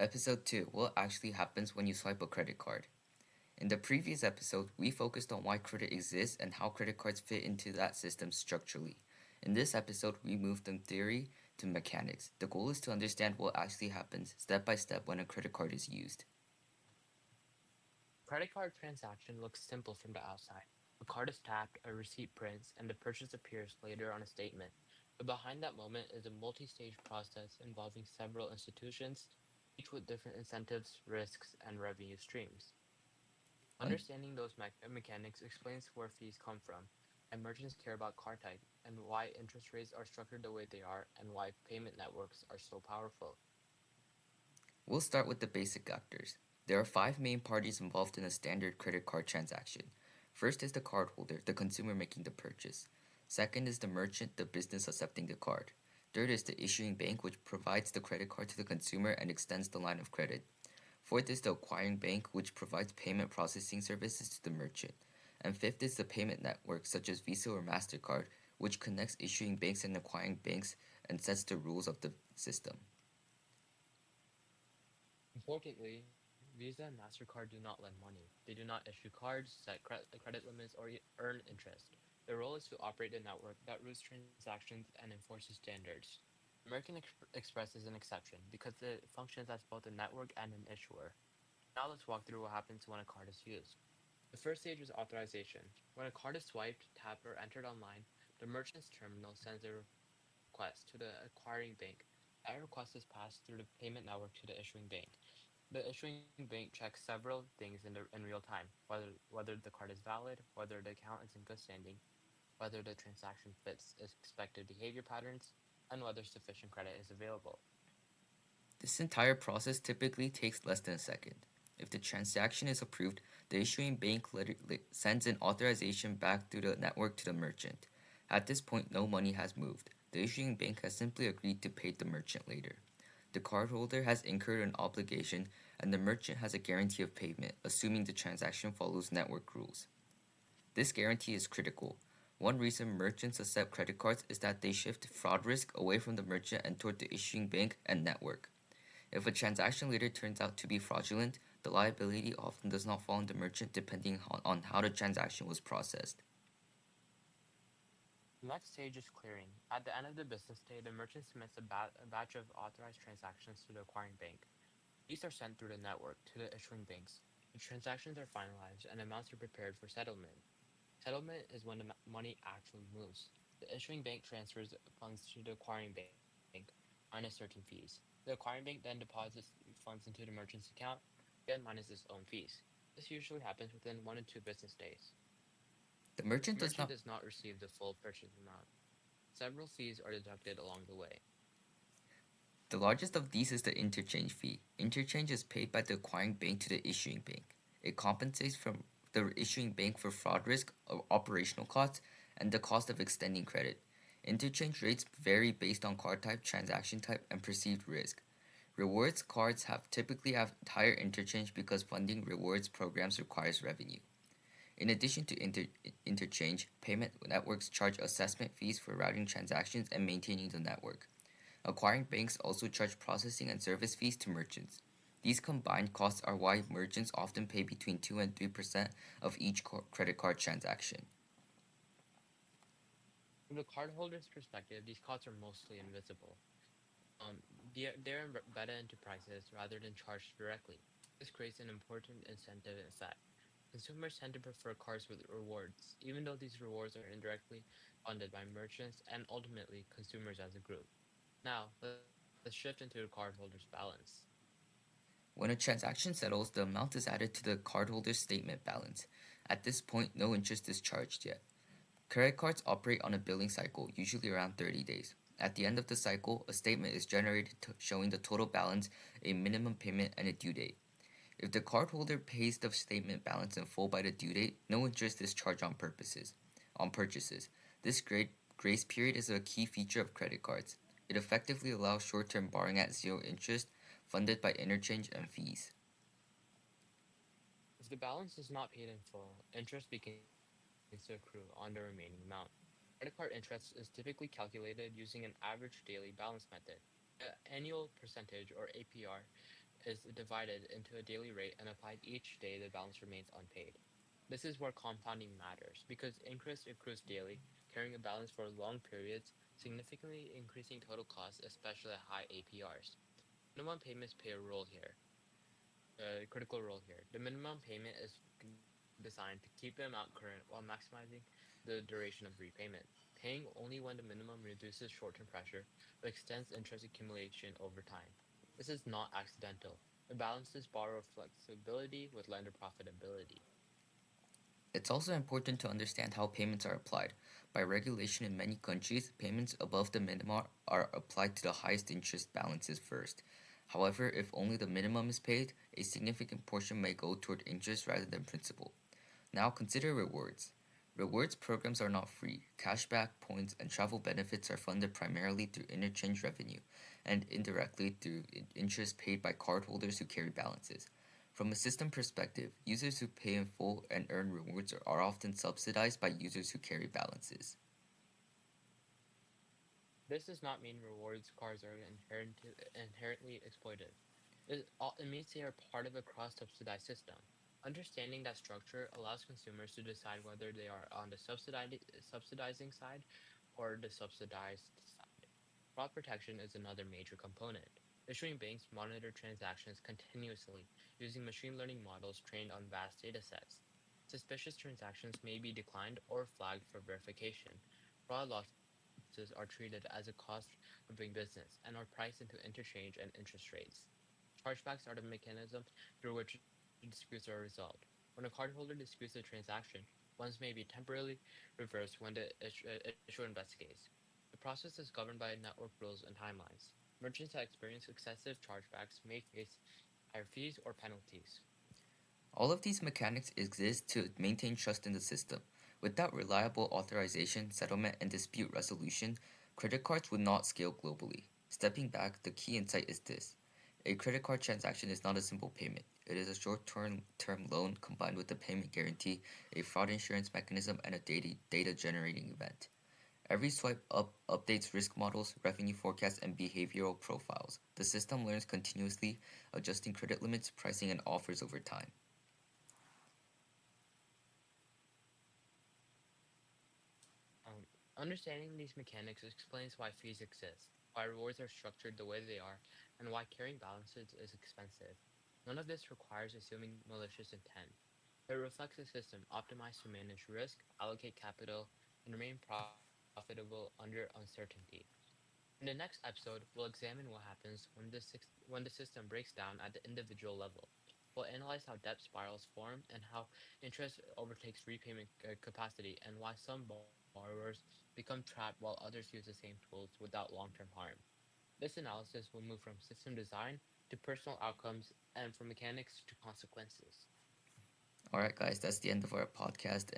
Episode 2: What actually happens when you swipe a credit card? In the previous episode, we focused on why credit exists and how credit cards fit into that system structurally. In this episode, we moved from theory to mechanics. The goal is to understand what actually happens step by step when a credit card is used. A credit card transaction looks simple from the outside. A card is tapped, a receipt prints, and the purchase appears later on a statement. But behind that moment is a multi-stage process involving several institutions, each with different incentives, risks, and revenue streams. Un- Understanding those mechanics explains where fees come from, and merchants care about card type, and why interest rates are structured the way they are, and why payment networks are so powerful. we'll start with the basic actors. There are five main parties involved in a standard credit card transaction. First is the cardholder, the consumer making the purchase. Second is the merchant, the business accepting the card. Third is the issuing bank, which provides the credit card to the consumer and extends the line of credit. Fourth is the acquiring bank, which provides payment processing services to the merchant. And fifth is the payment network, such as Visa or MasterCard, which connects issuing banks and acquiring banks and sets the rules of the system. Importantly, Visa and MasterCard do not lend money. They do not issue cards, set credit limits, or earn interest. Their role is to operate a network that routes transactions and enforces standards. Express is an exception because it functions as both a network and an issuer. Now let's walk through what happens when a card is used. The first stage is authorization. When a card is swiped, tapped, or entered online, the merchant's terminal sends a request to the acquiring bank. That request is passed through the payment network to the issuing bank. The issuing bank checks several things in real time, whether the card is valid, whether the account is in good standing, whether the transaction fits expected behavior patterns, and whether sufficient credit is available. This entire process typically takes less than a second. If the transaction is approved, the issuing bank sends an authorization back through the network to the merchant. At this point, no money has moved. The issuing bank has simply agreed to pay the merchant later. The cardholder has incurred an obligation, and the merchant has a guarantee of payment, assuming the transaction follows network rules. This guarantee is critical. One reason merchants accept credit cards is that they shift fraud risk away from the merchant and toward the issuing bank and network. If a transaction later turns out to be fraudulent, the liability often does not fall on the merchant depending on how the transaction was processed. The next stage is clearing. At the end of the business day, the merchant submits a batch of authorized transactions to the acquiring bank. These are sent through the network to the issuing banks. The transactions are finalized and amounts are prepared for settlement. Settlement is when the money actually moves. The issuing bank transfers funds to the acquiring bank minus certain fees. The acquiring bank then deposits funds into the merchant's account, again minus its own fees. This usually happens within 1 to 2 business days. The The merchant does merchant not does not receive the full purchase amount. Several fees are deducted along the way. The largest of these is the interchange fee. Interchange is paid by the acquiring bank to the issuing bank. It compensates from the issuing bank for fraud risk, operational costs, and the cost of extending credit. Interchange rates vary based on card type, transaction type, and perceived risk. Rewards cards typically have higher interchange because funding rewards programs requires revenue. In addition to interchange, payment networks charge assessment fees for routing transactions and maintaining the network. Acquiring banks also charge processing and service fees to merchants. These combined costs are why merchants often pay between 2 and 3% of each credit card transaction. From the cardholder's perspective, these costs are mostly invisible. They're embedded into prices rather than charged directly. This creates an important incentive effect. Consumers tend to prefer cards with rewards, even though these rewards are indirectly funded by merchants and ultimately consumers as a group. Now, let's shift into the cardholder's balance. When a transaction settles, the amount is added to the cardholder's statement balance. At this point, no interest is charged yet. Credit cards operate on a billing cycle, usually around 30 days. At the end of the cycle, a statement is generated showing the total balance, a minimum payment, and a due date. If the cardholder pays the statement balance in full by the due date, no interest is charged on purchases. This grace period is a key feature of credit cards. It effectively allows short-term borrowing at zero interest, funded by interchange and fees. If the balance is not paid in full, interest begins to accrue on the remaining amount. Credit card interest is typically calculated using an average daily balance method. The annual percentage or APR is divided into a daily rate and applied each day the balance remains unpaid. This is where compounding matters because interest accrues daily, carrying a balance for long periods, significantly increasing total costs, especially at high APRs. Minimum payments play a critical role here. The minimum payment is designed to keep the amount current while maximizing the duration of repayment. Paying only when the minimum reduces short-term pressure but extends interest accumulation over time. This is not accidental. It balances borrower flexibility with lender profitability. It's also important to understand how payments are applied. By regulation in many countries, payments above the minimum are applied to the highest interest balances first. However, if only the minimum is paid, a significant portion may go toward interest rather than principal. Now consider rewards. Rewards programs are not free. Cashback, points, and travel benefits are funded primarily through interchange revenue and indirectly through interest paid by cardholders who carry balances. From a system perspective, users who pay in full and earn rewards are often subsidized by users who carry balances. This does not mean rewards cards are inherently exploitive. It means they are part of a cross-subsidized system. Understanding that structure allows consumers to decide whether they are on the subsidizing side or the subsidized side. Fraud protection is another major component. Issuing banks monitor transactions continuously using machine learning models trained on vast datasets. Suspicious transactions may be declined or flagged for verification. Fraud losses are treated as a cost of doing business and are priced into interchange and interest rates. Chargebacks are the mechanism through which disputes are resolved. When a cardholder disputes a transaction, funds may be temporarily reversed when the issuer investigates. The process is governed by network rules and timelines. Merchants that experience excessive chargebacks may face higher fees or penalties. All of these mechanics exist to maintain trust in the system. Without reliable authorization, settlement, and dispute resolution, credit cards would not scale globally. Stepping back, the key insight is this: a credit card transaction is not a simple payment. It is a short term loan combined with a payment guarantee, a fraud insurance mechanism, and a data generating event. Every swipe up updates risk models, revenue forecasts, and behavioral profiles. The system learns continuously, adjusting credit limits, pricing, and offers over time. Um, Understanding these mechanics explains why fees exist, why rewards are structured the way they are, and why carrying balances is expensive. None of this requires assuming malicious intent. It reflects a system optimized to manage risk, allocate capital, and remain profitable under uncertainty. In the next episode, we'll examine what happens when the system breaks down at the individual level. We'll analyze how debt spirals form and how interest overtakes repayment capacity and why some borrowers become trapped while others use the same tools without long-term harm. This analysis will move from system design to personal outcomes and from mechanics to consequences. Alright, guys, that's the end of our podcast.